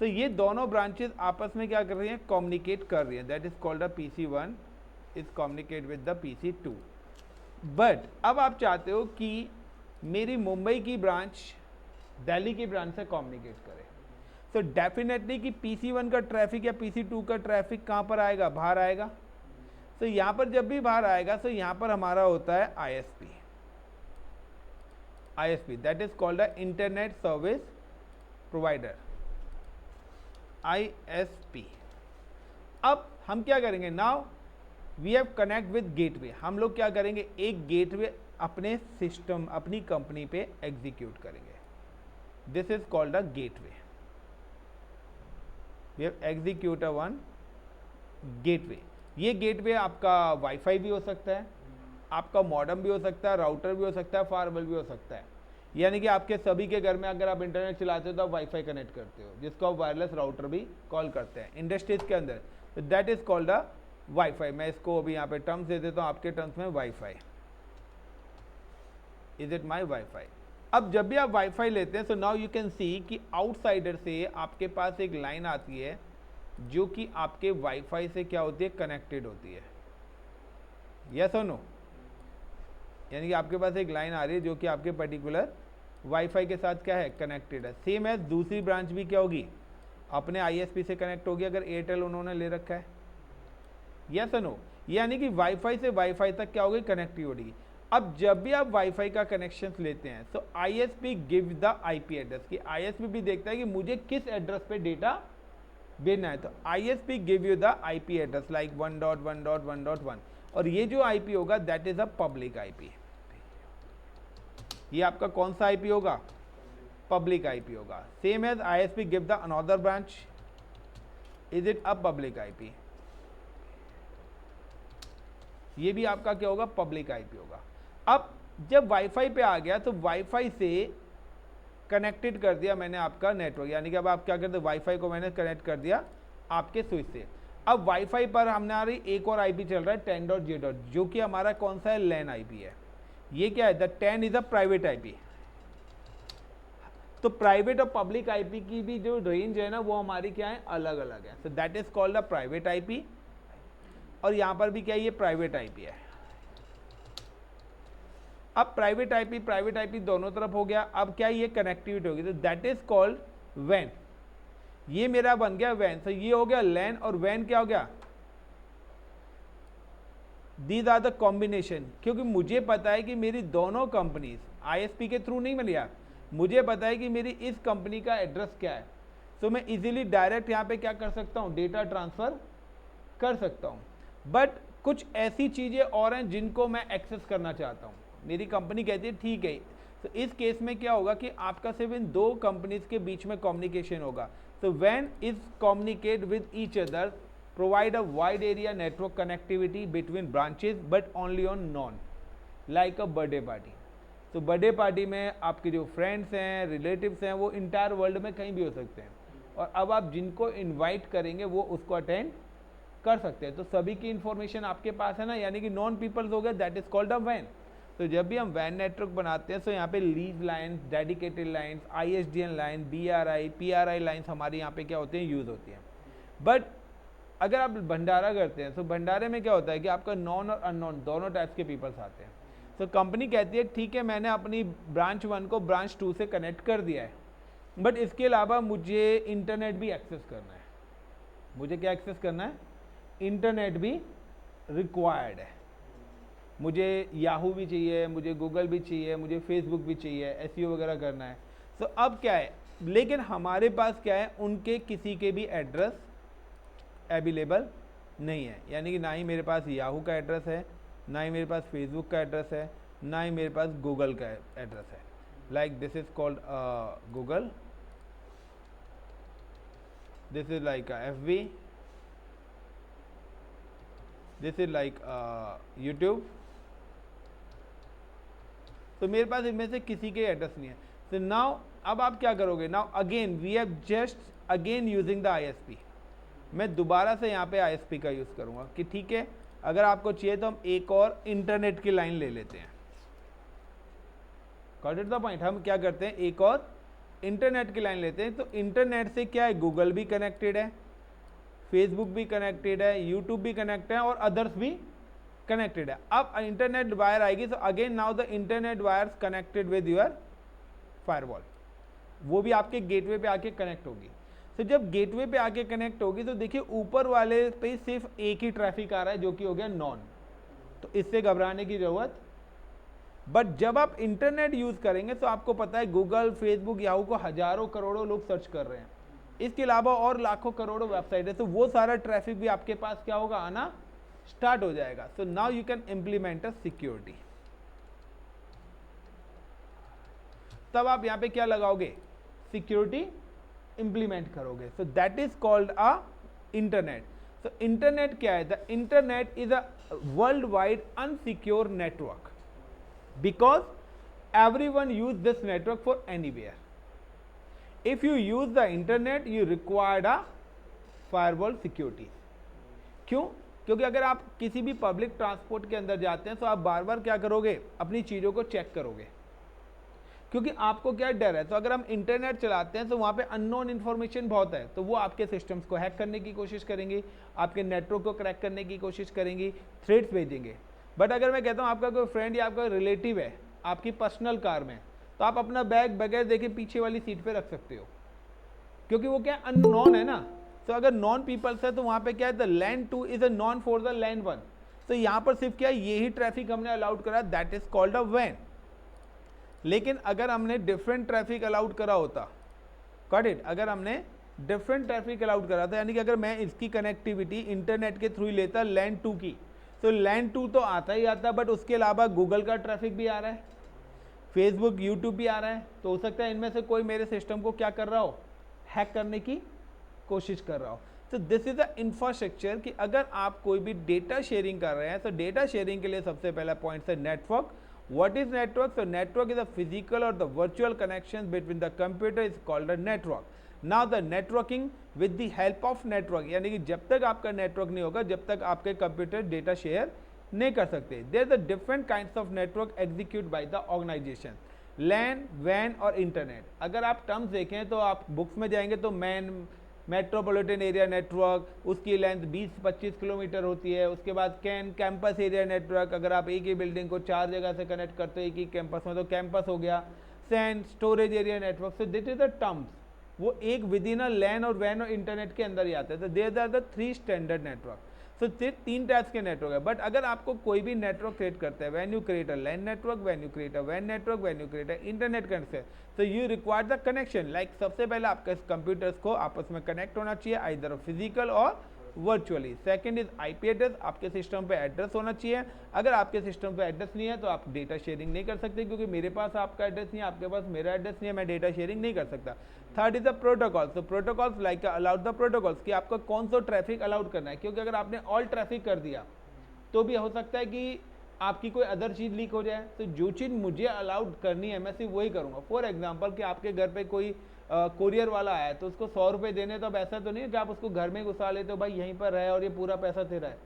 तो ये दोनों ब्रांचेस आपस में क्या कर रही हैं, कम्युनिकेट कर रही हैं. That is called a PC1 is communicate with the PC2. But अब आप चाहते हो कि मेरी मुंबई की ब्रांच दिल्ली की ब्रांच से कम्युनिकेट करे. तो डेफिनेटली कि PC1 का ट्रैफिक या PC2 का ट्रैफिक कहाँ पर आएगा, बाहर आएगा. तो यहाँ पर जब भी बाहर आएगा तो यहाँ पर हमारा होता है ISP. That is called a internet service provider, ISP. अब हम क्या करेंगे, now we have connect with gateway. हम लोग क्या करेंगे, एक गेटवे अपने सिस्टम अपनी कंपनी पे एग्जीक्यूट करेंगे. This is called a gateway. We have execute a one gateway. ये गेटवे आपका वाईफाई भी हो सकता है, आपका मॉडेम भी हो सकता है, राउटर भी हो सकता है, फायरवॉल भी हो सकता है. यानी कि आपके सभी के घर में अगर आप इंटरनेट चलाते हो तो आप वाईफाई कनेक्ट करते हो, जिसको आप वायरलेस राउटर भी कॉल करते हैं इंडस्ट्रीज के अंदर. तो that is called a wifi. मैं इसको अभी यहाँ पे टर्म्स दे देता हूँ आपके टर्म्स में. Wifi, is it my wifi. अब जब भी आप वाईफाई लेते हैं, सो नाउ यू कैन सी कि आउटसाइडर से आपके पास एक लाइन आती है जो कि आपके वाईफाई से क्या होती है, कनेक्टेड होती है. यस और नो. यानी कि आपके पास एक लाइन आ रही है जो कि आपके पर्टिकुलर वाईफाई के साथ क्या है, कनेक्टेड है. सेम एज दूसरी ब्रांच भी क्या होगी, अपने ISP से कनेक्ट होगी अगर एयरटेल उन्होंने ले रखा है. यस और नो. यानी कि वाईफाई से वाईफाई तक क्या होगी, कनेक्टिविटी. अब जब भी आप वाईफाई का कनेक्शन लेते हैं तो ISP give the IP address. कि ISP भी देखता है कि मुझे किस एड्रेस पे डेटा भेजना है. तो ISP give you the IP address like 1.1.1.1. और ये जो IP होगा that is a public IP. ये आपका कौन सा IP होगा, पब्लिक IP होगा. Same as ISP give the another branch, is it a public IP. ये भी आपका क्या होगा, पब्लिक IP होगा. अब जब वाईफाई पे आ गया तो वाईफाई से कनेक्टेड कर दिया मैंने आपका नेटवर्क. यानी कि अब आप क्या करते हैं, वाईफाई को मैंने कनेक्ट कर दिया आपके स्विच से. अब वाईफाई पर हमारी एक और IP चल रहा है 10.0, जो कि हमारा कौन सा है, LAN IP है. ये क्या है, the 10 is a private IP. तो प्राइवेट और पब्लिक IP की भी जो रेंज है ना वो हमारी क्या है, अलग अलग है. सो that is called a private IP. और यहाँ पर भी क्या है, ये प्राइवेट IP है. अब प्राइवेट IP दोनों तरफ हो गया. अब क्या ये कनेक्टिविटी होगी, तो दैट इज कॉल्ड WAN. ये मेरा बन गया WAN. तो ये हो गया LAN और WAN क्या हो गया, दीज आर द कॉम्बिनेशन. क्योंकि मुझे पता है कि मेरी दोनों कंपनीज ISP के थ्रू नहीं मिली, मुझे पता है कि मेरी इस कंपनी का एड्रेस क्या है. तो मैं इजीली डायरेक्ट यहाँ पे क्या कर सकता हूँ, डेटा ट्रांसफर कर सकता हूँ. बट कुछ ऐसी चीज़ें और हैं जिनको मैं एक्सेस करना चाहता हूँ, मेरी कंपनी कहती है ठीक है। तो इस केस में क्या होगा कि आपका सिर्फ इन दो कंपनीज के बीच में कम्युनिकेशन होगा। तो when is communicate with each other, provide a wide area network connectivity between branches but only on non, like a birthday party. तो बर्थडे पार्टी में आपके जो फ्रेंड्स हैं, रिलेटिव्स हैं, वो इंटायर वर्ल्ड में कहीं भी हो सकते हैं, और अब आप जिनको इनवाइट करेंगे वो उसको अटेंड कर सकते हैं। तो सभी की इंफॉर्मेशन आपके पास है ना, यानी कि नॉन पीपल्स हो गए, दैट इज कॉल्ड अ वैन। तो जब भी हम वैन नेटवर्क बनाते हैं तो यहाँ पे lease lines, dedicated lines, ISDN line, BRI, PRI lines हमारे यहाँ पे क्या होते हैं, यूज़ होती हैं। बट अगर आप भंडारा करते हैं तो भंडारे में क्या होता है कि आपका नॉन और अननोन दोनों टाइप्स के पीपल्स आते हैं। तो कंपनी कहती है ठीक है, मैंने अपनी ब्रांच 1 को ब्रांच 2 से कनेक्ट कर दिया है, बट इसके अलावा मुझे इंटरनेट भी एक्सेस करना है। मुझे क्या एक्सेस करना है, इंटरनेट भी रिक्वायर्ड है। मुझे याहू भी चाहिए, मुझे गूगल भी चाहिए, मुझे फेसबुक भी चाहिए, SEO वगैरह करना है। तो अब क्या है, लेकिन हमारे पास क्या है, उनके किसी के भी एड्रेस अवेलेबल नहीं है, यानी कि ना ही मेरे पास याहू का एड्रेस है, ना ही मेरे पास फेसबुक का एड्रेस है, ना ही मेरे पास गूगल का एड्रेस है। Like this is called Google, this is like FB, this is like YouTube. तो मेरे पास इनमें से किसी के एड्रेस नहीं है। तो नाउ अब आप क्या करोगे, now again we have just again using the ISP। मैं दोबारा से यहाँ पे ISP का यूज़ करूँगा कि ठीक है, अगर आपको चाहिए तो हम एक और इंटरनेट की लाइन ले लेते हैं। Got it the point. हम क्या करते हैं, एक और इंटरनेट की लाइन लेते हैं। तो इंटरनेट से क्या है, गूगल भी कनेक्टेड है, फेसबुक भी कनेक्टेड है, यूट्यूब भी कनेक्टेड है, और अदर्स भी कनेक्टेड है। अब इंटरनेट वायर आएगी तो again now the internet wires connected with your firewall, वो भी आपके गेटवे पे आके कनेक्ट होगी। तो जब गेटवे पे आके कनेक्ट होगी तो देखिए ऊपर वाले पे सिर्फ एक ही ट्रैफिक आ रहा है जो कि हो गया नॉन, तो इससे घबराने की जरूरत। बट जब आप इंटरनेट यूज करेंगे तो आपको पता है गूगल, फेसबुक, याहू को हजारों करोड़ों लोग सर्च कर रहे हैं, इसके अलावा और लाखों करोड़ों वेबसाइट है। तो वो सारा ट्रैफिक भी आपके पास क्या होगा, आना स्टार्ट हो जाएगा। So now you can implement a security. तब आप यहां पे क्या लगाओगे, सिक्योरिटी इंप्लीमेंट करोगे। So that is called a internet. तो इंटरनेट क्या है, the internet is a world wide unsecure network because everyone use this network for anywhere. If you use the internet, you require a firewall security. क्यों? क्योंकि अगर आप किसी भी public transport के अंदर जाते हैं तो आप बार बार क्या करोगे, अपनी चीज़ों को चेक करोगे, क्योंकि आपको क्या डर है। तो अगर हम इंटरनेट चलाते हैं तो वहाँ पे अननोन इन्फॉर्मेशन बहुत है, तो वो आपके सिस्टम्स को हैक करने की कोशिश करेंगे, आपके नेटवर्क को क्रैक करने की कोशिश करेंगी, थ्रेट्स भेजेंगे। बट अगर मैं कहता हूँ आपका कोई फ्रेंड या आपका रिलेटिव है आपकी पर्सनल कार में, तो आप अपना बैग बगैर देखे पीछे वाली सीट पे रख सकते हो, क्योंकि वो क्या अननोन है ना। तो अगर नॉन पीपल्स है तो वहाँ पे क्या है, the land 2 is a non for the land 1। तो यहाँ पर सिर्फ क्या यही ट्रैफिक हमने अलाउड करा, दैट इज कॉल्ड अ वैन। लेकिन अगर हमने डिफरेंट ट्रैफिक अलाउड करा होता, गॉट इट, अगर हमने डिफरेंट ट्रैफिक अलाउड करा था, यानी कि अगर मैं इसकी कनेक्टिविटी इंटरनेट के थ्रू ही लेता लैंड 2 की, तो लैंड 2 तो आता ही आता, बट उसके अलावा गूगल का ट्रैफिक भी आ रहा है, फेसबुक, यूट्यूब भी आ रहा है। तो हो सकता है इनमें से कोई मेरे सिस्टम को क्या कर रहा हो, हैक करने की कोशिश कर रहा हो। तो दिस इज द इंफ्रास्ट्रक्चर कि अगर आप कोई भी डेटा शेयरिंग कर रहे हैं तो डेटा शेयरिंग के लिए सबसे पहला पॉइंट है network. What is network? So network is a physical और the virtual connection between the computer is called a network. Now the networking with the help of network, यानी कि जब तक आपका नेटवर्क नहीं होगा जब तक आपके कंप्यूटर डेटा शेयर नहीं कर सकते। There the different kinds of network execute by the organization, LAN, वैन और इंटरनेट। अगर आप टर्म्स देखें तो आप बुक्स में जाएंगे तो मैन, मेट्रोपॉलिटन एरिया नेटवर्क, उसकी लेंथ 20-25 किलोमीटर होती है। उसके बाद कैन, कैंपस एरिया नेटवर्क, अगर आप एक ही बिल्डिंग को 4 जगह से कनेक्ट करते हो एक ही कैंपस में तो कैंपस हो गया। SAN, storage area network. So this is the terms, वो एक विद इन अ लैन और वैन और इंटरनेट के अंदर ही आते हैं। तो there are the 3 standard network. So 3 types के नेटवर्क है। बट अगर आपको कोई भी नेटवर्क क्रिएट करते हैं, when you create a LAN network, when you create a वैन network, when you create a internet connection, तो you require the connection. Like सबसे पहले आपके कंप्यूटर्स को आपस में कनेक्ट होना चाहिए, आइदर फिजिकल और virtually. Second is IP address, आपके सिस्टम पे एड्रेस होना चाहिए। अगर आपके सिस्टम पे एड्रेस नहीं है तो आप डेटा शेयरिंग नहीं कर सकते, क्योंकि मेरे पास आपका एड्रेस नहीं है, आपके पास मेरा एड्रेस नहीं है, मैं डेटा शेयरिंग नहीं कर सकता। Third is the protocol. तो protocols like allowed the protocols कि आपको कौन सा ट्रैफिक अलाउड करना है, क्योंकि अगर आपने ऑल ट्रैफिक कर दिया तो भी हो सकता है कि आपकी कोई अदर चीज़ लीक हो जाए। तो जो चीज़ मुझे अलाउड करनी है मैं सिर्फ वही करूँगा। फॉर एग्जाम्पल कि आपके घर पे कोई कोरियर वाला आया तो उसको 100 रुपये देने, तो अब ऐसा तो नहीं है कि आप उसको घर में घुसा लेते हो, भाई यहीं पर रहे और ये पूरा पैसा तेरा है।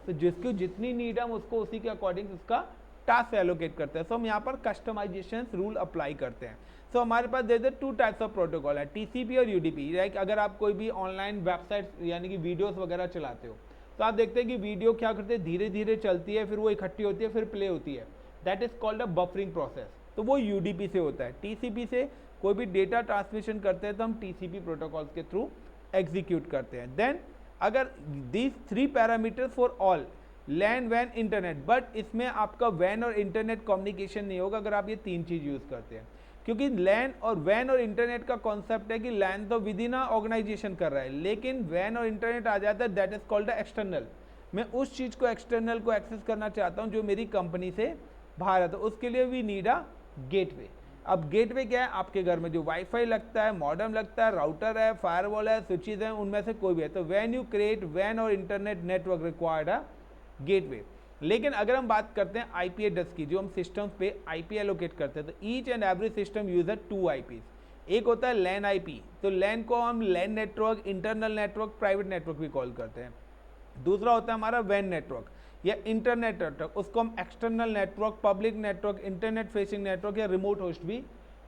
तो जिसकी जितनी नीड है हम उसको उसी के अकॉर्डिंग उसका टास्क एलोकेट करते हैं। सो हम यहाँ पर कस्टमाइजेशन रूल अप्लाई करते हैं। सो हमारे पास दे 2 टाइप्स ऑफ प्रोटोकॉल है, टीसीपी और यूडीपी। लाइक अगर आप कोई भी ऑनलाइन वेबसाइट यानी कि वीडियोस वगैरह चलाते हो तो आप देखते हैं कि वीडियो क्या करते हैं, धीरे धीरे चलती है, फिर वो इकट्ठी होती है, फिर प्ले होती है। That is called a buffering process. तो वो यूडीपी से होता है। टीसीपी से कोई भी डेटा ट्रांसमिशन करते हैं तो हम टीसीपी प्रोटोकॉल्स के थ्रू एग्जीक्यूट करते हैं। देन अगर these 3 parameters for all LAN वैन इंटरनेट, बट इसमें आपका वैन और इंटरनेट कम्युनिकेशन नहीं होगा अगर आप ये 3 चीज़ यूज़ करते हैं, क्योंकि लैन और वैन और इंटरनेट का कॉन्सेप्ट है कि लैन तो विद इन ऑर्गेनाइजेशन कर रहा है, लेकिन वैन और इंटरनेट आ जाता है, दैट इज कॉल्ड एक्सटर्नल। मैं उस चीज़ को एक्सटर्नल को एक्सेस करना चाहता हूँ जो मेरी कंपनी से बाहर है, तो उसके लिए वी नीड अ गेटवे। अब गेटवे क्या है, आपके घर में जो वाईफाई लगता है, मॉडेम लगता है, राउटर है, फायरवॉल है, स्विचेज हैं, उनमें से कोई भी है। तो व्हेन यू क्रिएट वैन और internet network required a gateway. लेकिन अगर हम बात करते हैं आईपी एड्रेस की, जो हम सिस्टम पे आईपी एलोकेट करते हैं, तो each and every system user 2 IPs. एक होता है लैन आईपी, तो लैन को हम LAN network, internal network, private network भी कॉल करते हैं। दूसरा होता है हमारा वैन नेटवर्क या इंटरनेट नेटवर्क, उसको हम external network, public network, internet facing network या रिमोट होस्ट भी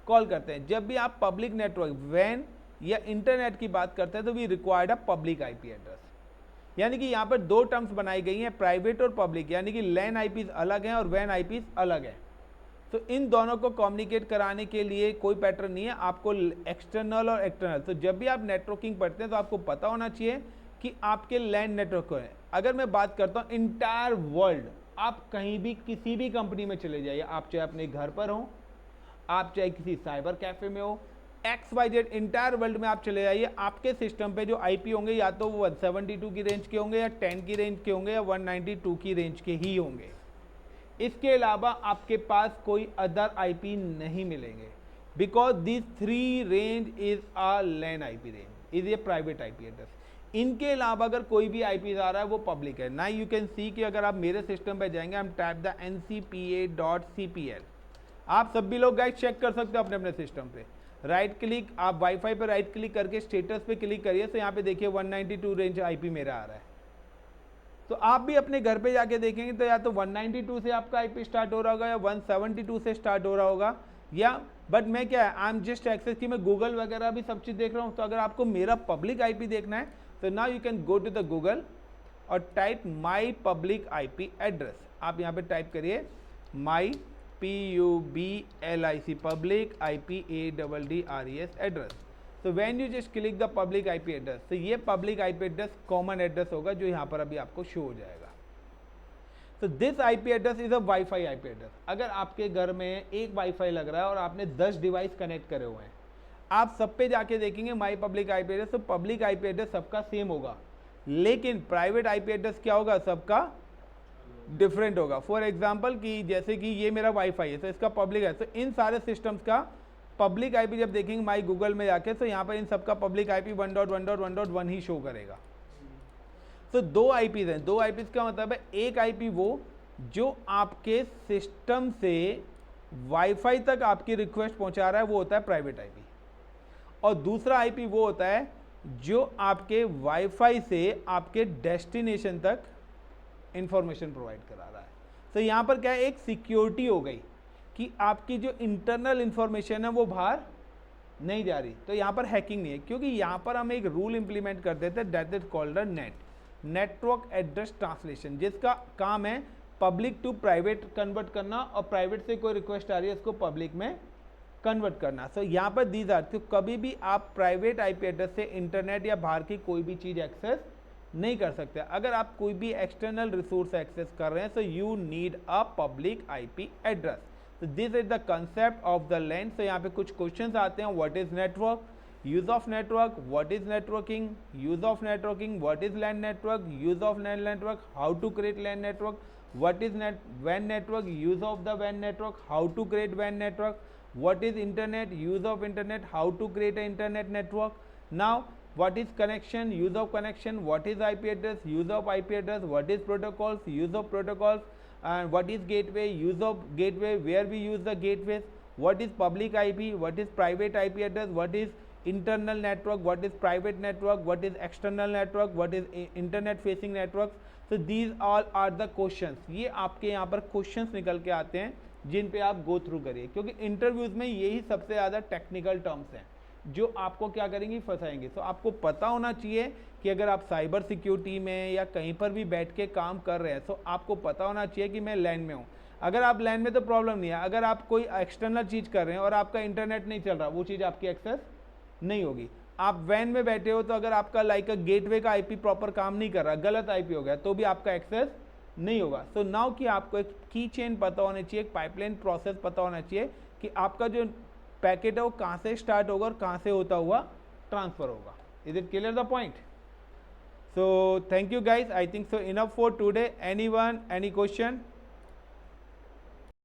कॉल करते हैं। जब भी आप पब्लिक नेटवर्क, वैन या इंटरनेट की बात करते हैं तो we required a public IP address. यानी कि यहाँ पर 2 टर्म्स बनाई गई हैं, प्राइवेट और पब्लिक, यानी कि लैन आईपीज अलग हैं और वैन आईपीज अलग है। तो इन दोनों को कम्युनिकेट कराने के लिए कोई पैटर्न नहीं है, आपको एक्सटर्नल और इंटरनल। तो जब भी आप नेटवर्किंग पढ़ते हैं तो आपको पता होना चाहिए कि आपके लैन नेटवर्क को है। अगर मैं बात करता हूँ इंटायर वर्ल्ड, आप कहीं भी किसी भी कंपनी में चले जाइए, आप चाहे अपने घर पर हो, आप चाहे किसी साइबर कैफे में हो, XYZ इंटायर वर्ल्ड में आप चले जाइए, आपके सिस्टम पे जो आईपी होंगे या तो वो 172 की रेंज के होंगे या 10 की रेंज के होंगे या 192 की रेंज के ही होंगे। इसके अलावा आपके पास कोई अदर आईपी नहीं मिलेंगे, because this 3 range is a LAN IP range, is a private IP address. इनके अलावा अगर कोई भी आईपी आ रहा है वो पब्लिक है। ना यू कैन सी कि अगर आप मेरे सिस्टम पे जाएंगे, हम टाइप द ncpa.cpl, आप सभी लोग गाइस चेक कर सकते हो अपने अपने सिस्टम पे। राइट क्लिक, आप वाईफाई पे राइट क्लिक करके स्टेटस पे क्लिक करिए, तो यहाँ पे देखिए 192 रेंज आईपी मेरा आ रहा है। तो आप भी अपने घर पे जाके देखेंगे तो या तो 192 से आपका आईपी स्टार्ट हो रहा होगा या 172 से स्टार्ट हो रहा होगा, या बट मैं क्या है, आई एम जस्ट एक्सेस कि मैं गूगल वगैरह भी सब चीज़ देख रहा हूँ। तो अगर आपको मेरा पब्लिक आईपी देखना है तो now you can go to the Google और type my public IP address. आप यहाँ पे टाइप करिए my PUBLIC public IPADDRES address. तो when you just click the public IP address, तो ये public IP address common address होगा जो यहाँ पर अभी आपको शो हो जाएगा। तो this IP address is a wifi IP address. अगर आपके घर में एक वाईफाई लग रहा है और आपने 10 डिवाइस कनेक्ट करे हुए हैं, आप सब पे जाके देखेंगे माई पब्लिक आईपी एड्रेस, तो पब्लिक आईपी एड्रेस सबका सेम होगा, लेकिन प्राइवेट आईपी एड्रेस क्या होगा, सबका डिफरेंट होगा। फॉर एग्जाम्पल कि जैसे कि ये मेरा वाईफाई है तो इसका पब्लिक है, तो इन सारे सिस्टम्स का पब्लिक आईपी जब देखेंगे माई गूगल में जाके, तो यहाँ पर इन सबका पब्लिक आईपी 1.1.1.1 ही शो करेगा। तो 2 आईपीज हैं। 2 आईपीज का मतलब है एक आईपी वो जो आपके सिस्टम से वाईफाई तक आपकी रिक्वेस्ट पहुंचा रहा है, वो होता है प्राइवेट आईपी, और दूसरा आईपी वो होता है जो आपके वाईफाई से आपके डेस्टिनेशन तक इंफॉर्मेशन प्रोवाइड करा रहा है। तो यहाँ पर क्या है, एक सिक्योरिटी हो गई कि आपकी जो इंटरनल इंफॉर्मेशन है वो बाहर नहीं जा रही। तो यहाँ पर हैकिंग नहीं है, क्योंकि यहाँ पर हम एक रूल इंप्लीमेंट कर देते हैं, that is called network address translation, जिसका काम है पब्लिक टू प्राइवेट कन्वर्ट करना, और प्राइवेट से कोई रिक्वेस्ट आ रही है उसको पब्लिक में कन्वर्ट करना। सो यहाँ पर दीज आर, तो कभी भी आप प्राइवेट आईपी एड्रेस से इंटरनेट या बाहर की कोई भी चीज़ एक्सेस नहीं कर सकते। अगर आप कोई भी एक्सटर्नल रिसोर्स एक्सेस कर रहे हैं तो you need a public IP address. तो this is the concept of the LAN. तो यहाँ पे कुछ क्वेश्चंस आते हैं, what is network, use of network, what is networking, use of networking, what is LAN network, use of LAN network, how to create LAN network, what is WAN network, use of the WAN network, how to create WAN network, what is internet, use of internet, how to create an internet network. Now what is connection, use of connection, what is IP address, use of IP address, what is protocols, use of protocols, and what is gateway, use of gateway, where we use the gateways, what is public IP, what is private IP address, what is internal network, what is private network, what is external network, what is internet facing network. So these all are the questions. ये आपके यहाँ पर questions निकल के आते हैं जिन पे आप गो थ्रू करिए, क्योंकि इंटरव्यूज में यही सबसे ज़्यादा टेक्निकल टर्म्स हैं जो आपको क्या करेंगी, फंसाएंगे. तो आपको पता होना चाहिए कि अगर आप साइबर सिक्योरिटी में या कहीं पर भी बैठ के काम कर रहे हैं तो आपको पता होना चाहिए कि मैं लैन में हूँ. अगर आप लैन में तो प्रॉब्लम नहीं है, अगर आप कोई एक्सटर्नल चीज़ कर रहे हैं और आपका इंटरनेट नहीं चल रहा, वो चीज़ आपकी एक्सेस नहीं होगी. आप वैन में बैठे हो तो अगर आपका लाइक गेटवे का आईपी प्रॉपर काम नहीं कर रहा, गलत आईपी हो गया, तो भी आपका एक्सेस नहीं होगा. सो नाउ कि आपको एक की चेन पता होना चाहिए, एक पाइपलाइन प्रोसेस पता होना चाहिए कि आपका जो पैकेट है वो कहाँ से स्टार्ट होगा और कहाँ से होता हुआ ट्रांसफर होगा. Is it clear the point? So thank you guys. I think so enough for today. Anyone, any question?